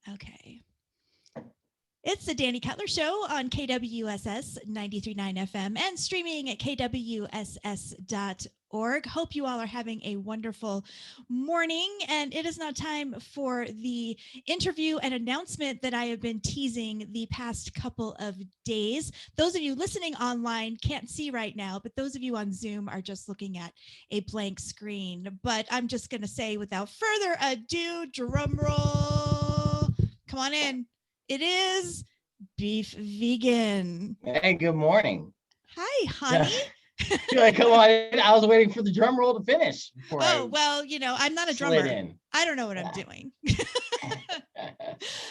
Okay. It's the Dani Cutler Show on KWSS 93.9 FM and streaming at kwss.org. Hope you all are having a wonderful morning. And it is now time for the interview and announcement that I have been teasing the past couple of days. Those of you listening online can't see right now, but those of you on Zoom are just looking at a blank screen. But I'm just going to say, without further ado, drum roll. Come on in. It is Beef Vegan. Hey, good morning. Hi, honey. Come on in. I was waiting for the drum roll to finish. Well, I'm not a drummer. I don't know what I'm doing.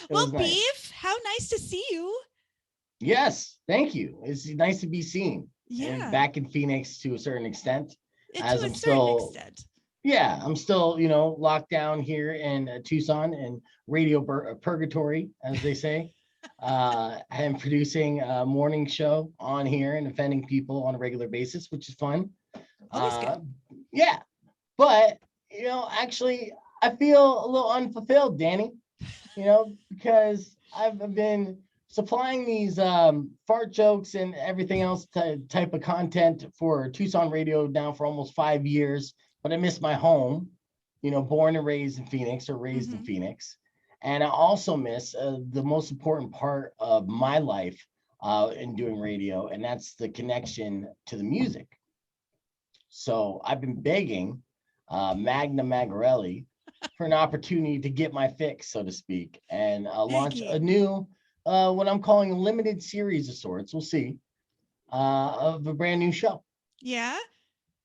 Well, nice. Beef, how nice to see you. Yes, thank you. It's nice to be seen. Yeah. And back in Phoenix to a certain extent. As I'm still, yeah, I'm still, locked down here in Tucson and radio purgatory, as they say. I'm producing a morning show on here and offending people on a regular basis, which is fun. Good. Yeah, but actually, I feel a little unfulfilled, Dani. Because I've been supplying these fart jokes and everything else type of content for Tucson radio now for almost 5 years. But I miss my home. Born and raised in Phoenix, or raised in Phoenix. And I also miss the most important part of my life in doing radio, and that's the connection to the music. So I've been begging Magna Magarelli for an opportunity to get my fix, so to speak, and launch a new, what I'm calling a limited series of sorts, we'll see, of a brand new show. Yeah?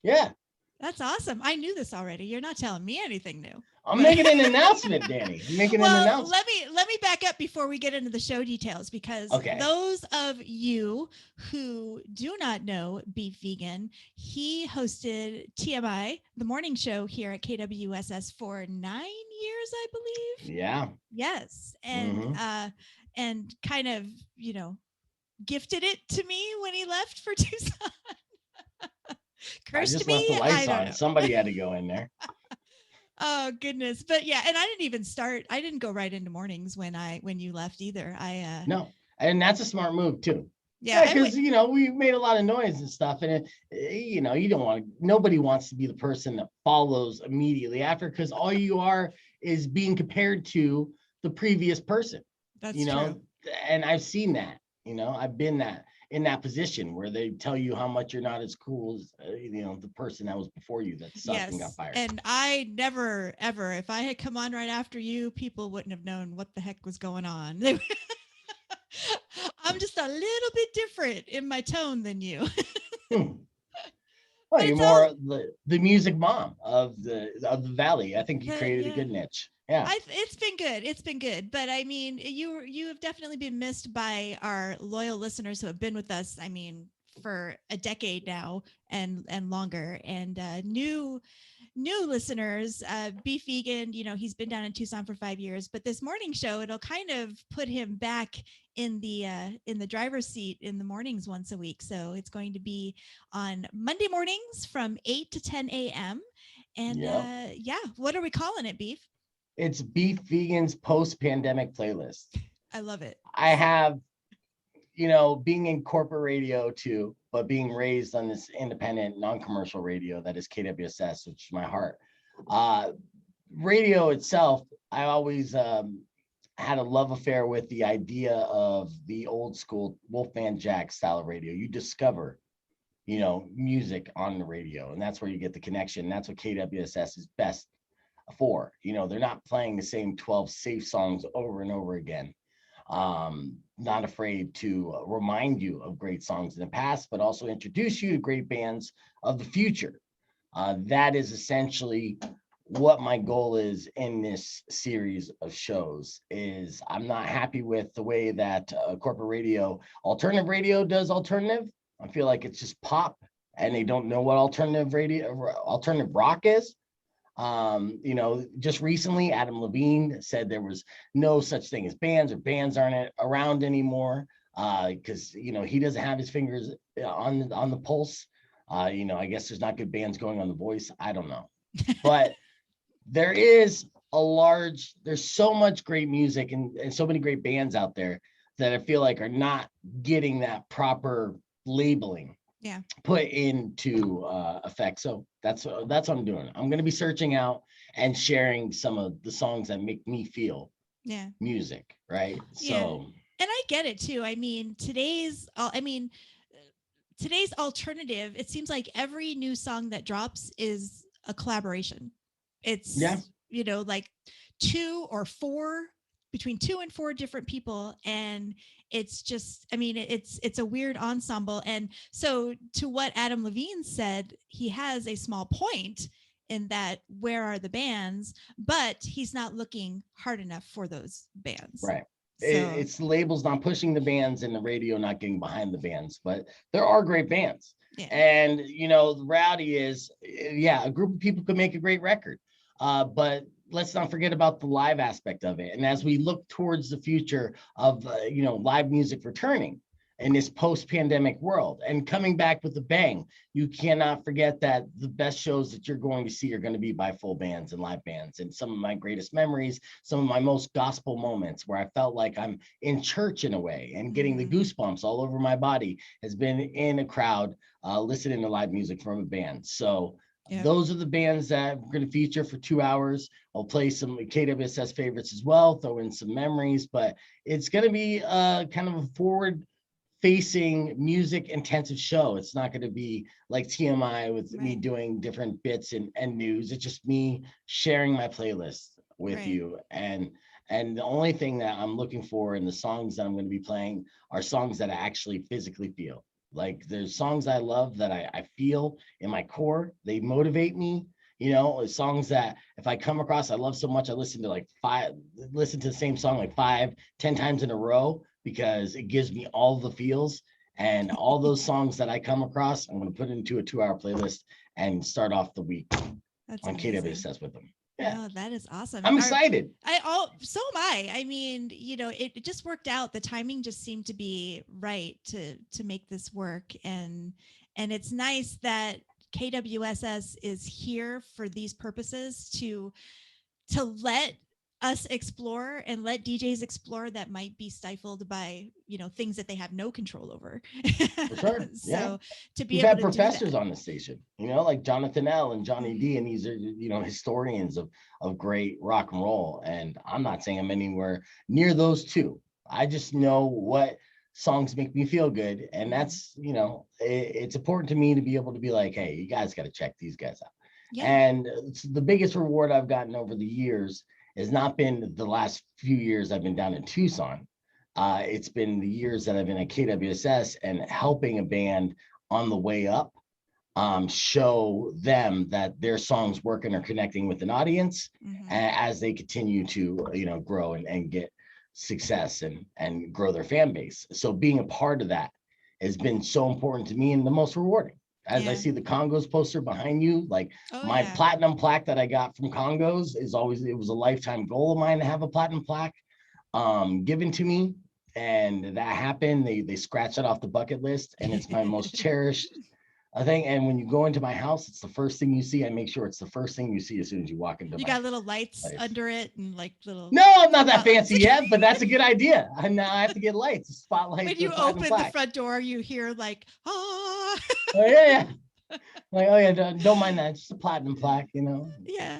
Yeah. That's awesome. I knew this already. You're not telling me anything new. I'm making an announcement, Dani. An announcement. Let me back up before we get into the show details, because those of you who do not know Beef Vegan, he hosted TMI, the morning show here at KWSS for 9 years, I believe. Yeah. Yes, and and kind of gifted it to me when he left for Tucson. I just left the lights on. Somebody had to go in there. Oh goodness. But yeah, and I didn't go right into mornings when you left either. No. And that's a smart move too. Yeah, because we made a lot of noise and stuff, and nobody wants to be the person that follows immediately after, because all you are is being compared to the previous person. That's true. And I've seen that. I've been in that position where they tell you how much you're not as cool as the person that was before you that sucked and got fired. And I never ever, if I had come on right after you, people wouldn't have known what the heck was going on. I'm just a little bit different in my tone than you. Well, you're more the music mom of the valley. I think you created a good niche. Yeah, it's been good. It's been good. But I mean, you have definitely been missed by our loyal listeners who have been with us, I mean, for a decade now and longer. And new listeners, Beef Vegan, he's been down in Tucson for 5 years, but this morning show, it'll kind of put him back in the driver's seat in the mornings once a week. So it's going to be on Monday mornings from 8 to 10 a.m. And what are we calling it, Beef? It's Beef Vegan's post-pandemic playlist. I love it. I have, being in corporate radio too, but being raised on this independent, non-commercial radio that is KWSS, which is my heart. Radio itself, I always had a love affair with the idea of the old school Wolfman Jack style of radio. You discover, music on the radio, and that's where you get the connection. That's what KWSS is best for. They're not playing the same 12 safe songs over and over again. Not afraid to remind you of great songs in the past, but also introduce you to great bands of the future. That is essentially what my goal is in this series of shows. Is I'm not happy with the way that corporate radio, alternative radio does alternative. I feel like it's just pop, and they don't know what alternative rock is. Just recently, Adam Levine said there was no such thing as bands, or bands aren't around anymore, because he doesn't have his fingers on the pulse. I guess there's not good bands going on The Voice. I don't know, but there is there's so much great music and so many great bands out there that I feel like are not getting that proper labeling Yeah. put into effect. So that's what I'm doing. I'm going to be searching out and sharing some of the songs that make me feel Yeah. music, right? Yeah. So And I get it too. I mean, today's alternative, it seems like every new song that drops is a collaboration. yeah, It's, like two or four, between two and four different people. And it's just, it's a weird ensemble. And so, to what Adam Levine said, he has a small point in that, where are the bands? But he's not looking hard enough for those bands. right. So, It's the labels not pushing the bands and the radio not getting behind the bands, but there are great bands. yeah. And the reality is, yeah, a group of people could make a great record. But let's not forget about the live aspect of it. And as we look towards the future of live music returning in this post-pandemic world and coming back with a bang, you cannot forget that the best shows that you're going to see are going to be by full bands and live bands. And some of my greatest memories, some of my most gospel moments where I felt like I'm in church in a way and getting the goosebumps all over my body has been in a crowd listening to live music from a band. So those are the bands that we're going to feature for 2 hours. I'll play some KWSS favorites as well, throw in some memories, but it's going to be kind of a forward facing music intensive show. It's not going to be like TMI with me doing different bits and news. It's just me sharing my playlist with you. And the only thing that I'm looking for in the songs that I'm going to be playing are songs that I actually physically feel. Like, there's songs I love that I feel in my core. They motivate me. Songs that if I come across, I love so much, I listen to the same song like 5-10 times in a row, because it gives me all the feels. And all those songs that I come across, I'm going to put into a 2-hour playlist and start off the week on KWSS with them. Yeah. Oh, that is awesome. I'm excited. So am I. I mean, it just worked out. The timing just seemed to be right to make this work. And it's nice that KWSS is here for these purposes, to let us explore and let DJs explore that might be stifled by things that they have no control over. For sure. So yeah. to be We've able had to professors do that. on the station, like Jonathan L. and Johnny D, and these are historians of great rock and roll. And I'm not saying I'm anywhere near those two. I just know what songs make me feel good, and that's it's important to me to be able to be like, hey, you guys got to check these guys out. Yeah. And the biggest reward I've gotten over the years has not been the last few years I've been down in Tucson. It's been the years that I've been at KWSS and helping a band on the way up show them that their songs work and are connecting with an audience as they continue to grow and get success and grow their fan base. So being a part of that has been so important to me and the most rewarding. As I see the Congos poster behind you, like my platinum plaque that I got from Congos it was a lifetime goal of mine to have a platinum plaque given to me. And that happened. They scratched it off the bucket list, and it's my most cherished thing. And when you go into my house, it's the first thing you see. I make sure it's the first thing you see as soon as you walk into you my got little lights place. Under it and like little. No, I'm not that fancy yet, but that's a good idea. And now I have to get lights, a spotlight. When you open the front door, you hear like, ah. Oh yeah. Like, oh yeah, don't mind that. Just a platinum plaque, Yeah,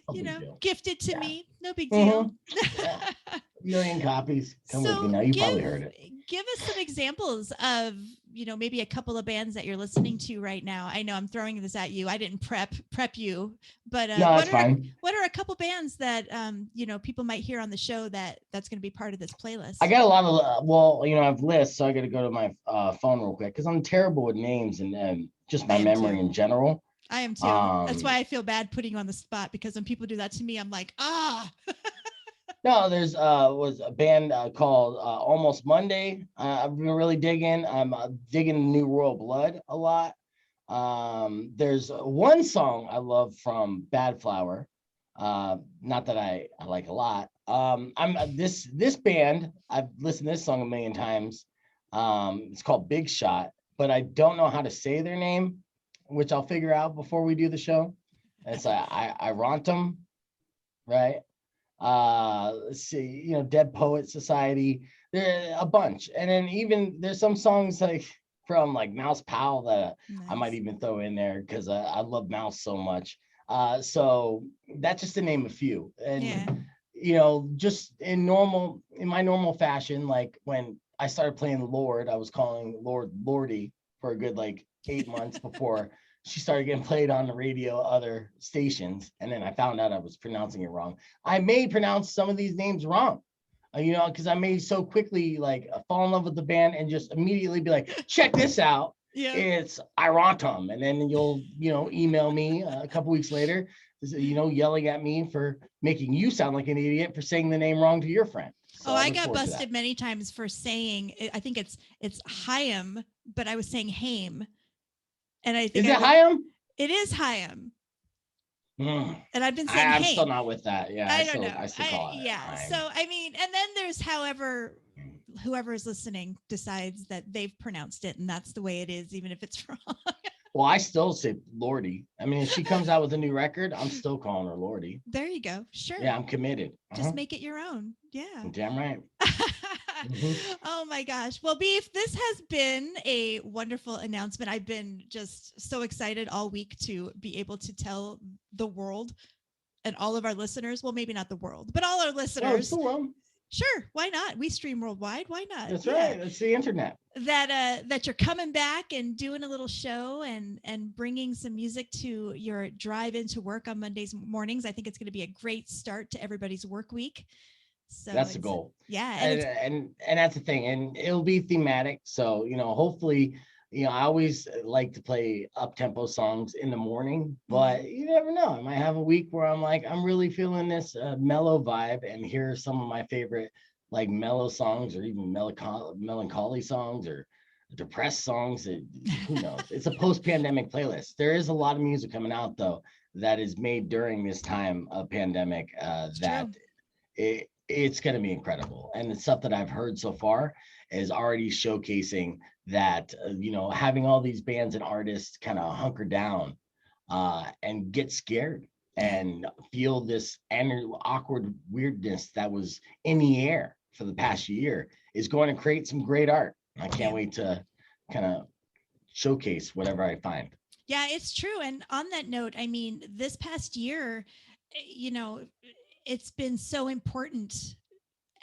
no gifted to me, no big deal. Yeah. A million copies. Come with So me now. You probably heard it. Give us some examples of, maybe a couple of bands that you're listening to right now. I know I'm throwing this at you. I didn't prep you, but no, that's fine. What are a couple bands that people might hear on the show that's going to be part of this playlist? I got a lot of I have lists, so I got to go to my phone real quick because I'm terrible with names and just my memory in general. I am too. That's why I feel bad putting you on the spot, because when people do that to me, I'm like, ah. No, there's was a band called Almost Monday. I've been really digging. I'm digging New Royal Blood a lot. There's one song I love from Bad Flower. Not that I like a lot. This band, I've listened to this song a million times. It's called Big Shot, but I don't know how to say their name, which I'll figure out before we do the show. It's Irontum, right? Let's see, Dead Poet Society, there a bunch. And then even there's some songs like from like Mouse Powell that I might Nice. even throw in there because I love Mouse so much. So that's just to name a few. Yeah. And just in my normal fashion, like when I started playing Lord, I was calling Lord Lordy for a good like 8 months before she started getting played on the radio, other stations, and then I found out I was pronouncing it wrong. I may pronounce some of these names wrong, because I may so quickly like fall in love with the band and just immediately be like, check this out. Yeah. It's Irontum. And then you'll, email me a couple weeks later, yelling at me for making you sound like an idiot for saying the name wrong to your friend. So Oh, I I look got forward to that. busted many times for saying I think it's Hyam, but I was saying Haim. And I think Is I it was Hyam? it is Hyam. Mm. And I've been saying I'm still Haim. not with that. Yeah, I don't know. I still I call it yeah. Hyam. So I mean, and then there's whoever is listening decides that they've pronounced it and that's the way it is, even if it's wrong. Well, I still say Lordy. I mean, if she comes out with a new record, I'm still calling her Lordy. There you go. Sure. Yeah, I'm committed. Just make it your own. Yeah. Damn right. Oh my gosh. Well, Beef, this has been a wonderful announcement. I've been just so excited all week to be able to tell the world and all of our listeners, well, maybe not the world, but all our No, it's listeners. the world. Sure, why not? We stream worldwide. Why not? That's Yeah. right. That's the internet. That you're coming back and doing a little show and bringing some music to your drive into work on Mondays mornings. I think it's going to be a great start to everybody's work week. So that's the goal. Yeah, and that's the thing, and it'll be thematic. So hopefully, I always like to play up tempo songs in the morning, but you never know. I might have a week where I'm like, I'm really feeling this mellow vibe, and here are some of my favorite like mellow songs, or even melancholy songs, or depressed songs. Who knows? It's a post-pandemic playlist. There is a lot of music coming out though that is made during this time of pandemic. That it's going to be incredible. And the stuff that I've heard so far is already showcasing that, having all these bands and artists kind of hunker down and get scared and feel this awkward weirdness that was in the air for the past year is going to create some great art. I can't wait to kind of showcase whatever I find. Yeah, it's true. And on that note, I mean, this past year, it's been so important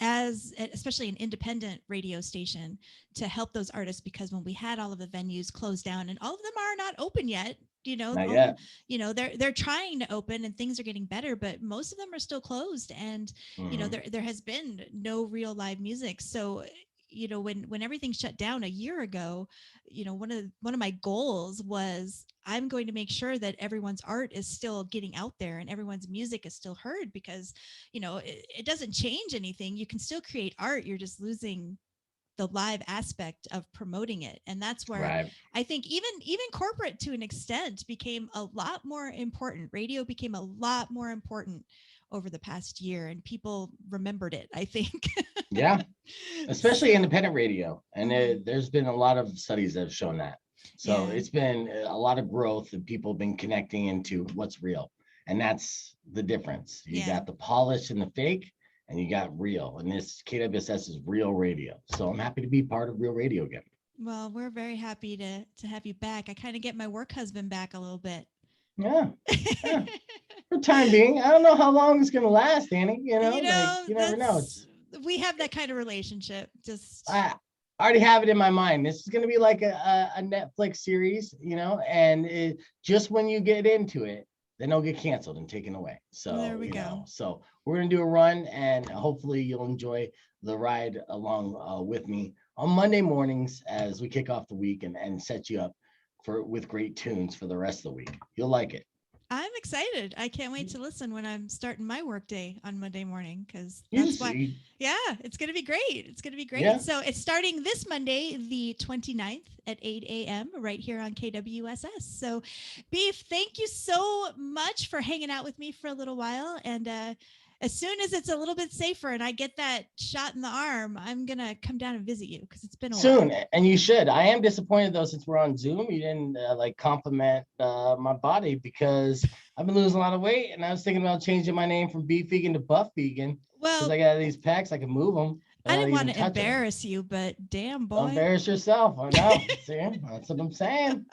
as especially an independent radio station to help those artists, because when we had all of the venues closed down, and all of them are not open yet, Not yet. They're trying to open and things are getting better, but most of them are still closed. And there has been no real live music. So when everything shut down a year ago, one of my goals was, I'm going to make sure that everyone's art is still getting out there and everyone's music is still heard, because it doesn't change anything. You can still create art, you're just losing the live aspect of promoting it. And that's where I think even corporate, to an extent, became a lot more important. Radio became a lot more important over the past year, and people remembered it, I think. Yeah, especially independent radio. And there's been a lot of studies that have shown that. So it's been a lot of growth, and people have been connecting into what's real. And that's the difference. You got the polish and the fake, and you got real. And this KWSS is real radio. So I'm happy to be part of real radio again. Well, we're very happy to have you back. I kind of get my work husband back a little bit. Yeah. For time being, I don't know how long it's going to last, Dani. You never know. We have that kind of relationship. I already have it in my mind. This is going to be like a Netflix series, and just when you get into it, then it'll get canceled and taken away. So there we go. So we're going to do a run, and hopefully you'll enjoy the ride along with me on Monday mornings as we kick off the week and set you up with great tunes for the rest of the week. You'll like it. I'm excited. I can't wait to listen when I'm starting my work day on Monday morning, because that's why. Yeah, it's going to be great. It's going to be great. Yeah. So it's starting this Monday, the 29th at 8 a.m. right here on KWSS. So Beef, thank you so much for hanging out with me for a little while. And as soon as it's a little bit safer and I get that shot in the arm, I'm gonna come down and visit you because it's been a Soon, while. and you should. I am disappointed though, since we're on Zoom, you didn't like compliment my body, because I've been losing a lot of weight, and I was thinking about changing my name from beef vegan to buff vegan, because Well, I got these packs, I can move them I without didn't want even to touching them. embarrass you, but damn Don't boy, embarrass yourself. I know. See, that's what I'm saying.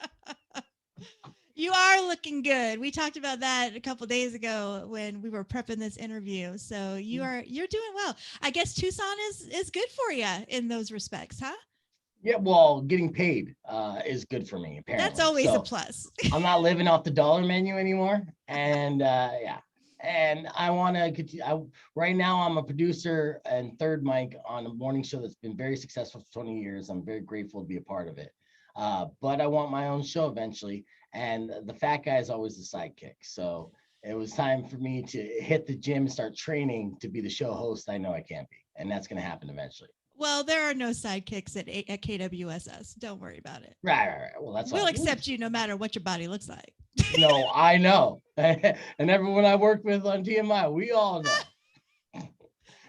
you are looking good. We talked about that a couple days ago when we were prepping this interview. So you're doing well. I guess Tucson is good for you in those respects, huh? Yeah, well, getting paid is good for me, That's apparently. always a So plus. I'm not living off the dollar menu anymore. And yeah. And I want to continue. Right now, I'm a producer and third mic on a morning show that's been very successful for 20 years. I'm very grateful to be a part of it. But I want my own show eventually. And the fat guy is always the sidekick. So it was time for me to hit the gym and start training to be the show host I know I can be. And that's going to happen eventually. Well, there are no sidekicks at KWSS. Don't worry about it. Right. Well, that's We'll all. accept you no matter what your body looks like. No, I know. And everyone I worked with on TMI, we all know.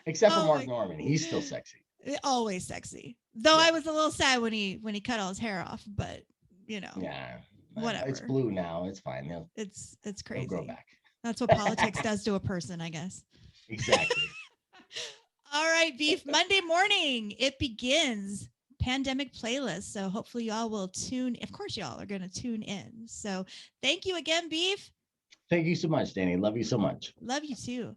Except for Oh Mark my, Norman. He's still sexy. always sexy. Though I Yeah. was a little sad when he cut all his hair off, but you know, Yeah. It's whatever. blue now. It's fine. It's He'll grow crazy. back. That's what politics does to a person, I guess. Exactly. All right, Beef. Monday morning, it begins. Pandemic playlist. So hopefully y'all will tune. Of course, y'all are going to tune in. So thank you again, Beef. Thank you so much, Danny. Love you so much. Love you too.